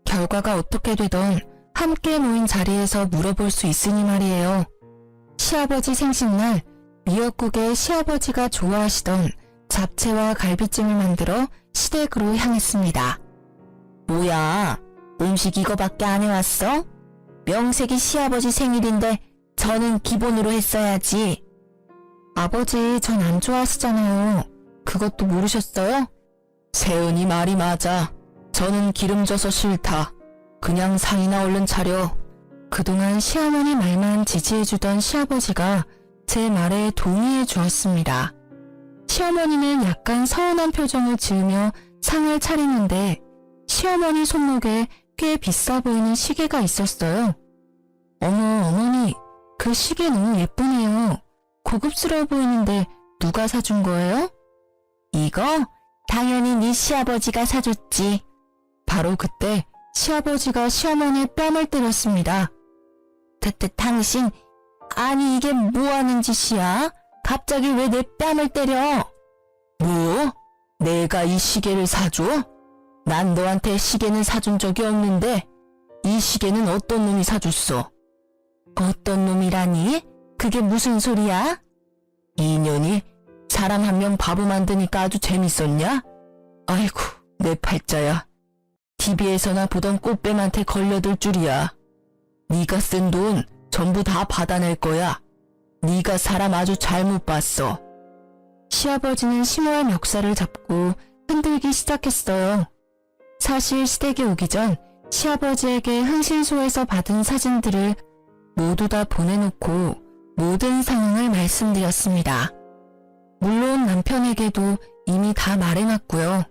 결과가 어떻게 되던 함께 모인 자리에서 물어볼 수 있으니 말이에요. 시아버지 생신날 미역국에 시아버지가 좋아하시던 잡채와 갈비찜을 만들어 시댁으로 향했습니다. 뭐야, 음식 이거밖에 안 해왔어? 명색이 시아버지 생일인데 저는 기본으로 했어야지. 아버지 전 안 좋아하시잖아요. 그것도 모르셨어요? 세은이 말이 맞아. 저는 기름져서 싫다. 그냥 상이나 얼른 차려. 그동안 시어머니 말만 지지해주던 시아버지가 제 말에 동의해 주었습니다. 시어머니는 약간 서운한 표정을 지으며 상을 차리는데 시어머니 손목에 꽤 비싸 보이는 시계가 있었어요. 어머, 어머니, 그 시계 너무 예쁘네요. 고급스러워 보이는데 누가 사준 거예요? 이거? 당연히 네 시아버지가 사줬지. 바로 그때 시아버지가 시어머니의 뺨을 때렸습니다. 당신 아니 이게 뭐하는 짓이야? 갑자기 왜 내 뺨을 때려? 뭐? 내가 이 시계를 사줘? 난 너한테 시계는 사준 적이 없는데 이 시계는 어떤 놈이 사줬어? 어떤 놈이라니? 그게 무슨 소리야? 이년이 사람 한 명 바보 만드니까 아주 재밌었냐? 아이고 내 팔자야. TV에서나 보던 꽃뱀한테 걸려들 줄이야. 네가 쓴 돈 전부 다 받아낼 거야. 네가 사람 아주 잘못 봤어. 시아버지는 심오한 멱살을 잡고 흔들기 시작했어요. 사실 시댁에 오기 전 시아버지에게 흥신소에서 받은 사진들을 모두 다 보내놓고 모든 상황을 말씀드렸습니다. 물론 남편에게도 이미 다 말해놨고요.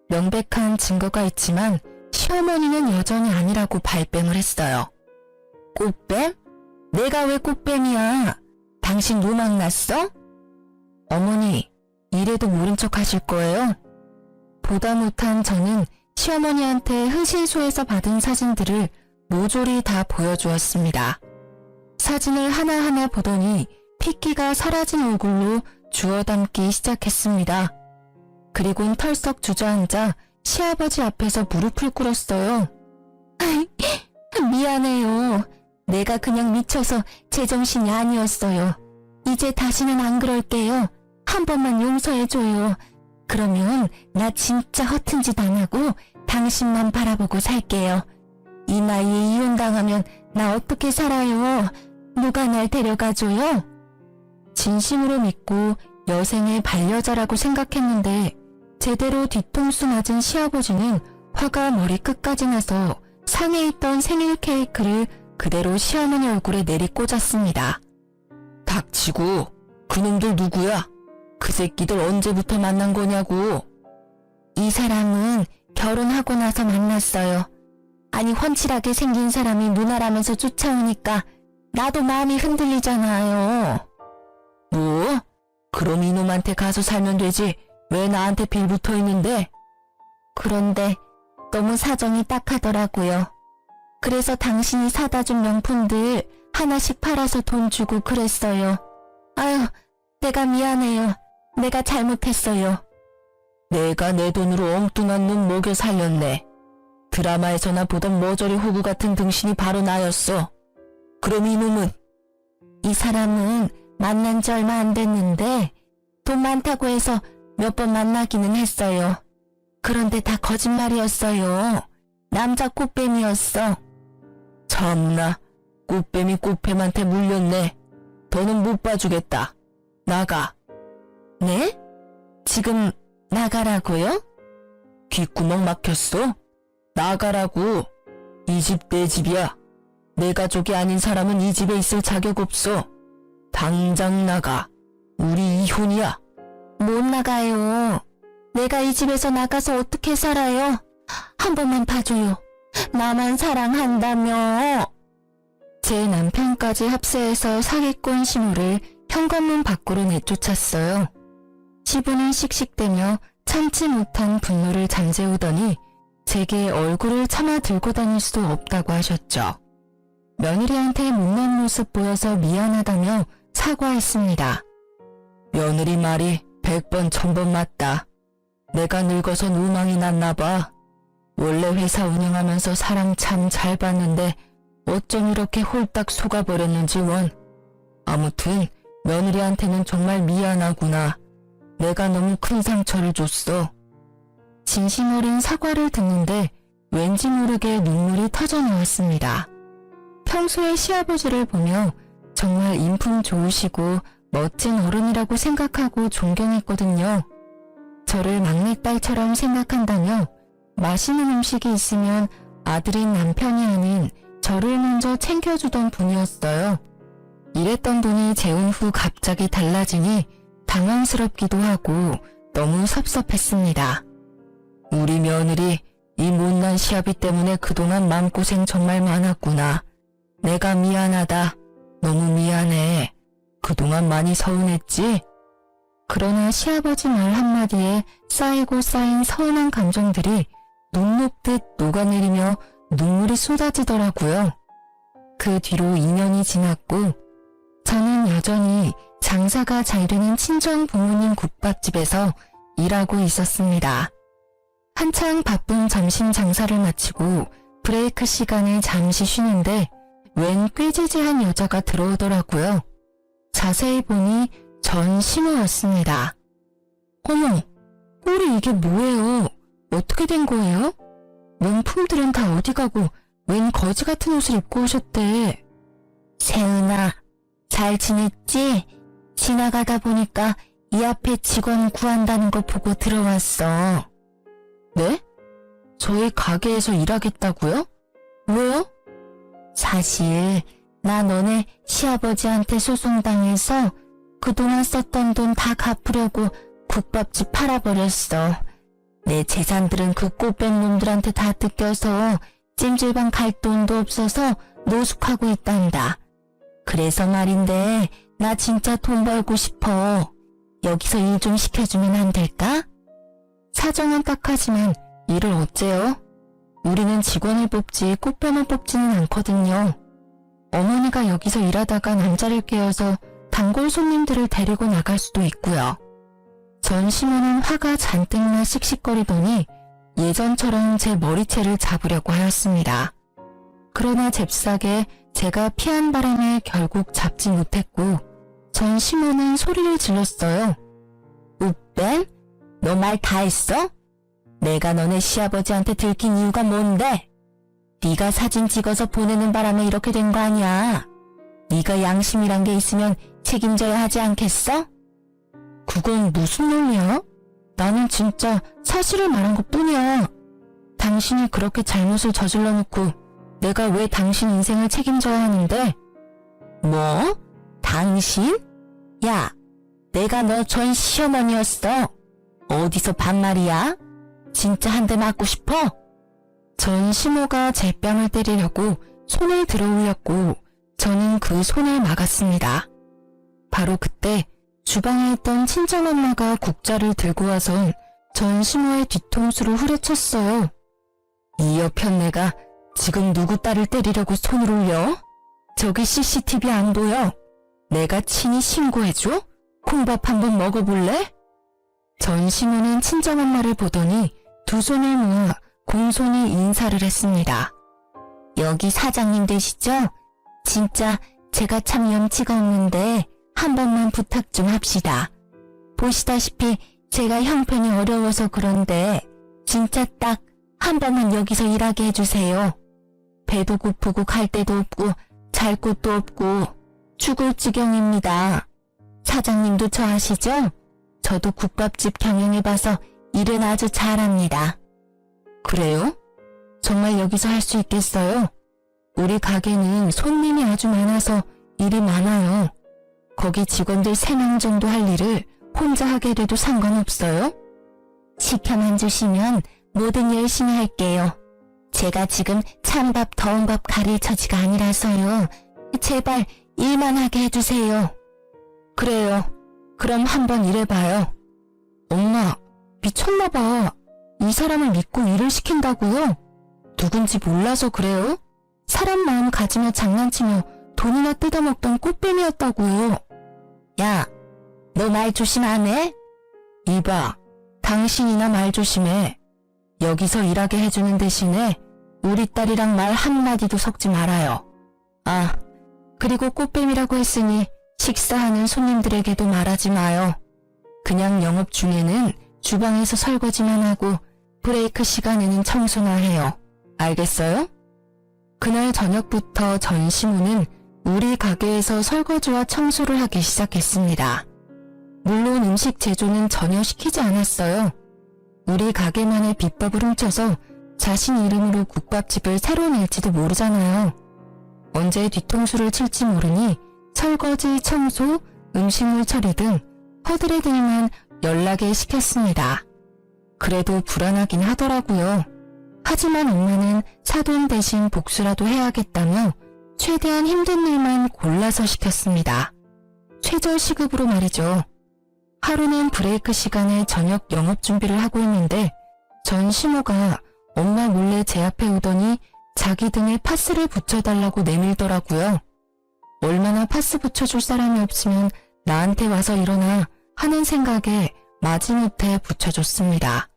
명백한 증거가 있지만 시어머니는 여전히 아니라고 발뺌을 했어요. 꽃뱀? 내가 왜 꽃뱀이야? 당신 노망 났어? 어머니, 이래도 모른 척 하실 거예요? 보다 못한 저는 시어머니한테 흥신소에서 받은 사진들을 모조리 다 보여주었습니다. 사진을 하나하나 보더니 핏기가 사라진 얼굴로 주워 담기 시작했습니다. 그리곤 털썩 주저앉아 시아버지 앞에서 무릎을 꿇었어요. 미안해요. 내가 그냥 미쳐서 제정신이 아니었어요. 이제 다시는 안 그럴게요. 한 번만 용서해줘요. 그러면 나 진짜 허튼 짓 안 하고 당신만 바라보고 살게요. 이 나이에 이혼당하면 나 어떻게 살아요? 누가 날 데려가줘요? 진심으로 믿고 여생의 반려자라고 생각했는데 제대로 뒤통수 맞은 시아버지는 화가 머리 끝까지 나서 상에 있던 생일 케이크를 그대로 시어머니 얼굴에 내리꽂았습니다. 닥치고 그놈들 누구야? 그 새끼들 언제부터 만난 거냐고. 이 사람은 결혼하고 나서 만났어요. 아니 훤칠하게 생긴 사람이 누나라면서 쫓아오니까 나도 마음이 흔들리잖아요. 뭐? 그럼 이놈한테 가서 살면 되지. 왜 나한테 빌붙어 있는데? 그런데 너무 사정이 딱하더라고요. 그래서 당신이 사다 준 명품들 하나씩 팔아서 돈 주고 그랬어요. 아유, 내가 미안해요. 내가 잘못했어요. 내가 내 돈으로 엉뚱한 놈 먹여 살렸네. 드라마에서나 보던 머저리 호구 같은 등신이 바로 나였어. 그럼 이놈은? 이 사람은 만난 지 얼마 안 됐는데 돈 많다고 해서 몇 번 만나기는 했어요. 그런데 다 거짓말이었어요. 남자 꽃뱀이었어. 참나, 꽃뱀이 꽃뱀한테 물렸네. 더는 못 봐주겠다. 나가. 네? 지금 나가라고요? 귓구멍 막혔어? 나가라고. 이 집 내 집이야. 내 가족이 아닌 사람은 이 집에 있을 자격 없어. 당장 나가. 우리 이혼이야. 못 나가요. 내가 이 집에서 나가서 어떻게 살아요? 한 번만 봐줘요. 나만 사랑한다며. 제 남편까지 합세해서 사기꾼 신호를 현관문 밖으로 내쫓았어요. 시부는 씩씩대며 참지 못한 분노를 잠재우더니 제게 얼굴을 차마 들고 다닐 수 없다고 하셨죠. 며느리한테 못난 모습 보여서 미안하다며 사과했습니다. 며느리 말이 100번 1000번 맞다. 내가 늙어서 누망이 났나 봐. 원래 회사 운영하면서 사람 참 잘 봤는데 어쩜 이렇게 홀딱 속아버렸는지 원. 아무튼 며느리한테는 정말 미안하구나. 내가 너무 큰 상처를 줬어. 진심 어린 사과를 듣는데 왠지 모르게 눈물이 터져나왔습니다. 평소에 시아버지를 보며 정말 인품 좋으시고 멋진 어른이라고 생각하고 존경했거든요. 저를 막내딸처럼 생각한다며 맛있는 음식이 있으면 아들인 남편이 아닌 저를 먼저 챙겨주던 분이었어요. 이랬던 분이 재혼 후 갑자기 달라지니 당황스럽기도 하고 너무 섭섭했습니다. 우리 며느리 이 못난 시아비 때문에 그동안 마음고생 정말 많았구나. 내가 미안하다. 너무 미안해. 그동안 많이 서운했지? 그러나 시아버지 말 한마디에 쌓이고 쌓인 서운한 감정들이 눈 녹듯 녹아내리며 눈물이 쏟아지더라고요. 그 뒤로 2년이 지났고 저는 여전히 장사가 잘 되는 친정 부모님 국밥집에서 일하고 있었습니다. 한창 바쁜 점심 장사를 마치고 브레이크 시간에 잠시 쉬는데 웬 꾀지지한 여자가 들어오더라고요. 자세히 보니 전심호였습니다. 어머, 꼴이 이게 뭐예요? 어떻게 된 거예요? 명품들은 다 어디 가고 웬 거지 같은 옷을 입고 오셨대. 세은아, 잘 지냈지? 지나가다 보니까 이 앞에 직원 구한다는 거 보고 들어왔어. 네? 저희 가게에서 일하겠다고요? 왜요? 사실 나 너네 시아버지한테 소송당해서 그동안 썼던 돈 다 갚으려고 국밥집 팔아버렸어. 내 재산들은 그 꽃뱀 놈들한테 다 뜯겨서 찜질방 갈 돈도 없어서 노숙하고 있단다. 그래서 말인데 나 진짜 돈 벌고 싶어. 여기서 일 좀 시켜주면 안 될까? 사정은 딱하지만 일을 어째요? 우리는 직원을 뽑지 꽃뱀을 뽑지는 않거든요. 어머니가 여기서 일하다가 남자를 깨어서 단골 손님들을 데리고 나갈 수도 있고요. 전심호는 화가 잔뜩 나 씩씩거리더니 예전처럼 제 머리채를 잡으려고 하였습니다. 그러나 잽싸게 제가 피한 바람에 결국 잡지 못했고 전심호는 소리를 질렀어요. 우뺀? 너 말 다 했어? 내가 너네 시아버지한테 들킨 이유가 뭔데? 네가 사진 찍어서 보내는 바람에 이렇게 된 거 아니야. 네가 양심이란 게 있으면 책임져야 하지 않겠어? 그건 무슨 논리야? 나는 진짜 사실을 말한 것뿐이야. 당신이 그렇게 잘못을 저질러 놓고 내가 왜 당신 인생을 책임져야 하는데? 뭐? 당신? 야, 내가 너 전 시어머니였어. 어디서 반말이야? 진짜 한 대 맞고 싶어? 전 심호가 제 뺨을 때리려고 손을 들어 올렸고 저는 그 손을 막았습니다. 바로 그때 주방에 있던 친정엄마가 국자를 들고 와선 전 심호의 뒤통수를 후려쳤어요. 이 여편네가 지금 누구 딸을 때리려고 손을 올려? 저기 CCTV 안 보여? 내가 친히 신고해줘? 콩밥 한번 먹어볼래? 전 심호는 친정엄마를 보더니 두 손을 모아 공손히 인사를 했습니다. 여기 사장님 되시죠? 진짜 제가 참 염치가 없는데 한 번만 부탁 좀 합시다. 보시다시피 제가 형편이 어려워서 그런데 진짜 딱 한 번만 여기서 일하게 해주세요. 배도 고프고 갈 데도 없고 잘 곳도 없고 죽을 지경입니다. 사장님도 저 아시죠? 저도 국밥집 경영해봐서 일은 아주 잘합니다. 그래요? 정말 여기서 할 수 있겠어요? 우리 가게는 손님이 아주 많아서 일이 많아요. 거기 직원들 3명 정도 할 일을 혼자 하게 돼도 상관없어요? 시켜만 주시면 뭐든 열심히 할게요. 제가 지금 찬밥 더운 밥 가릴 처지가 아니라서요. 제발 일만 하게 해주세요. 그래요. 그럼 한번 일해봐요. 엄마, 미쳤나봐. 이 사람을 믿고 일을 시킨다고요? 누군지 몰라서 그래요? 사람 마음 가지며 장난치며 돈이나 뜯어먹던 꽃뱀이었다고요. 야, 너 말 조심 안 해? 이봐, 당신이나 말 조심해. 여기서 일하게 해주는 대신에 우리 딸이랑 말 한마디도 섞지 말아요. 아, 그리고 꽃뱀이라고 했으니 식사하는 손님들에게도 말하지 마요. 그냥 영업 중에는 주방에서 설거지만 하고 브레이크 시간에는 청소나 해요. 알겠어요? 그날 저녁부터 전 심호는 우리 가게에서 설거지와 청소를 하기 시작했습니다. 물론 음식 제조는 전혀 시키지 않았어요. 우리 가게만의 비법을 훔쳐서 자신 이름으로 국밥집을 새로 낼지도 모르잖아요. 언제 뒤통수를 칠지 모르니 설거지, 청소, 음식물 처리 등 허들의 일만 연락에 시켰습니다. 그래도 불안하긴 하더라고요. 하지만 엄마는 사돈 대신 복수라도 해야겠다며 최대한 힘든 일만 골라서 시켰습니다. 최저 시급으로 말이죠. 하루는 브레이크 시간에 저녁 영업 준비를 하고 있는데 전 심호가 엄마 몰래 제 앞에 오더니 자기 등에 파스를 붙여달라고 내밀더라고요. 얼마나 파스 붙여줄 사람이 없으면 나한테 와서 일어나 하는 생각에 마지못해 붙여줬습니다.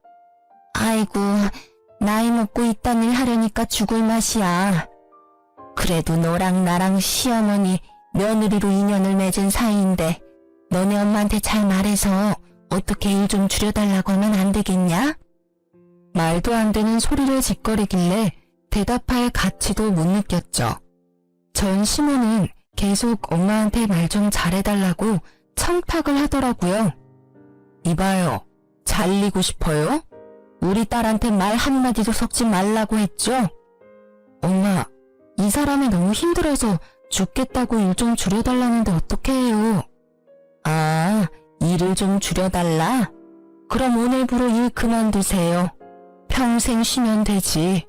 아이고, 나이 먹고 이딴 일 하려니까 죽을 맛이야. 그래도 너랑 나랑 시어머니, 며느리로 인연을 맺은 사이인데 너네 엄마한테 잘 말해서 어떻게 일 좀 줄여달라고 하면 안 되겠냐? 말도 안 되는 소리를 짓거리길래 대답할 가치도 못 느꼈죠. 전 시모는 계속 엄마한테 말 좀 잘해달라고 청탁을 하더라고요. 이봐요, 잘리고 싶어요? 우리 딸한테 말 한마디도 섞지 말라고 했죠? 엄마, 이 사람이 너무 힘들어서 죽겠다고 일 좀 줄여달라는데 어떻게 해요? 아, 일을 좀 줄여달라? 그럼 오늘부로 일 그만두세요. 평생 쉬면 되지.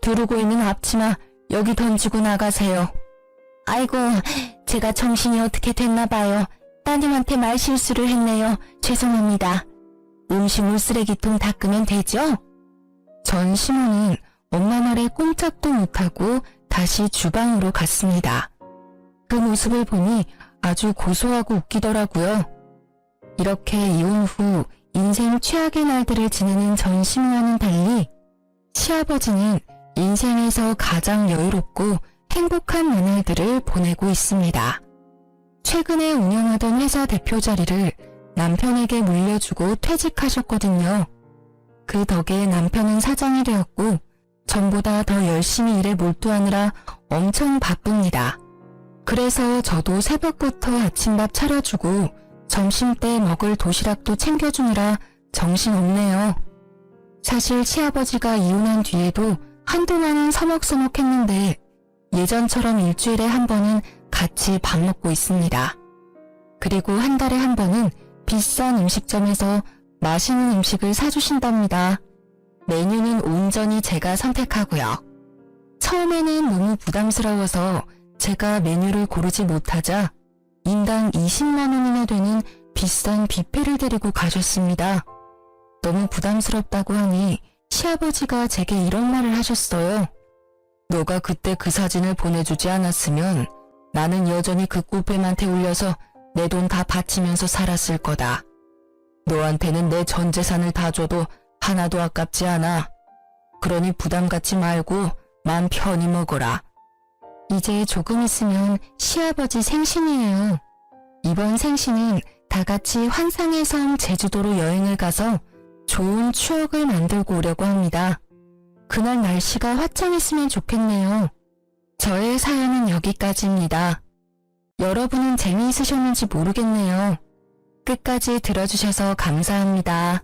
두르고 있는 앞치마 여기 던지고 나가세요. 아이고, 제가 정신이 어떻게 됐나 봐요. 따님한테 말 실수를 했네요. 죄송합니다. 음식물 쓰레기통 닦으면 되죠? 전 시모는 엄마 말에 꼼짝도 못하고 다시 주방으로 갔습니다. 그 모습을 보니 아주 고소하고 웃기더라고요. 이렇게 이혼 후 인생 최악의 날들을 지내는 전 시모와는 달리 시아버지는 인생에서 가장 여유롭고 행복한 나날들을 보내고 있습니다. 최근에 운영하던 회사 대표 자리를 남편에게 물려주고 퇴직하셨거든요. 그 덕에 남편은 사장이 되었고 전보다 더 열심히 일에 몰두하느라 엄청 바쁩니다. 그래서 저도 새벽부터 아침밥 차려주고 점심때 먹을 도시락도 챙겨주느라 정신없네요. 사실 시아버지가 이혼한 뒤에도 한동안은 서먹서먹했는데 예전처럼 일주일에 한 번은 같이 밥 먹고 있습니다. 그리고 한 달에 한 번은 비싼 음식점에서 맛있는 음식을 사주신답니다. 메뉴는 온전히 제가 선택하고요. 처음에는 너무 부담스러워서 제가 메뉴를 고르지 못하자 인당 20만 원이나 되는 비싼 뷔페를 데리고 가셨습니다. 너무 부담스럽다고 하니 시아버지가 제게 이런 말을 하셨어요. 너가 그때 그 사진을 보내주지 않았으면 나는 여전히 그 뷔페한테 올려서 내 돈 다 바치면서 살았을 거다. 너한테는 내 전 재산을 다 줘도 하나도 아깝지 않아. 그러니 부담 갖지 말고 맘 편히 먹어라. 이제 조금 있으면 시아버지 생신이에요. 이번 생신은 다 같이 환상의 섬 제주도로 여행을 가서 좋은 추억을 만들고 오려고 합니다. 그날 날씨가 화창했으면 좋겠네요. 저의 사연은 여기까지입니다. 여러분은 재미있으셨는지 모르겠네요. 끝까지 들어주셔서 감사합니다.